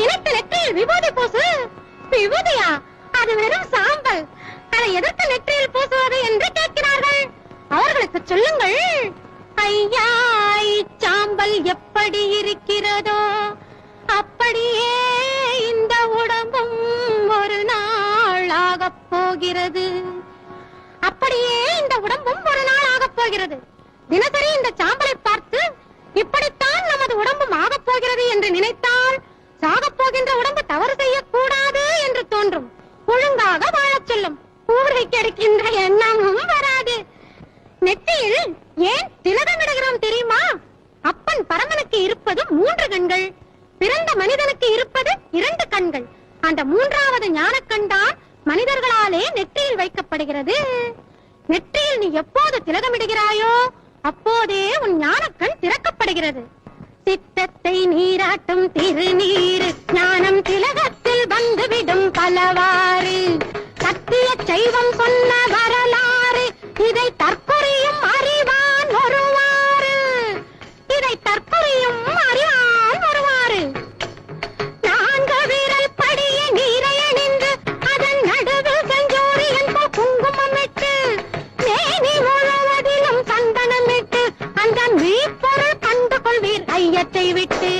நினைத்த நெற்றியில் விபூதி பூசு. விபூதியா? அது வெறும் சாம்பல். அதை எதற்கு நெற்றியில் பூசுவது என்று கேட்கிறார்கள். அவர்களுக்கு சொல்லுங்கள். ஐயா, சாம்பல் எப்படி இருக்கிறதோ அப்படியே இந்த உடம்பும் ஒரு நாள் ஆகப் போகிறது. அப்படியே இந்த உடம்பும் ஒரு நாள் ஆகப் போகிறது. தினசரி இந்த சாம்பலை பார்த்து இப்படித்தான் நமது உடம்பும் ஆகப் போகிறது என்று நினைத்தால் சாகப் போகின்ற உடம்பு தவறு செய்யக்கூடாது என்று தோன்றும். ஒழுங்காக வாழச் சொல்லும். ஊரை கெடுக்கின்ற எண்ணமும் வராது. நெற்றியில் ஏன் திலகமிடுகிறோம் தெரியுமா? அப்பன் பரமனுக்கு இருப்பது 3 கண்கள், பிறந்த மனிதனுக்கு இருப்பது 2 கண்கள். அந்த 3வது ஞானக்கண் தான் மனிதர்களாலே நெற்றியில் வைக்கப்படுகிறது. நெற்றியில் நீ எப்போது திலகமிடுகிறாயோ அப்போதே உன் ஞானக்கண் திறக்கப்படுகிறது. சித்தத்தை நீராட்டும் திருநீரு ஞானம் திலகத்தில் வந்துவிடும் பலவாறு. சத்திய சைவம் சொன்ன வரலாறு இதை தற்புரியும் அறிவான் ஒருவாறு. இதை தற்புரியும் அறிவான் ஒருவாறு. 4 விரல் படிய நீரை அணிந்து அதன் நடுவில் செஞ்சோரியன் குங்குமமிட்டு மேனி முழுவதிலும் சந்தனமிட்டு அந்த மெய்ப்பொருள் கண்டு கொள்வீர் ஐயத்தை விட்டு.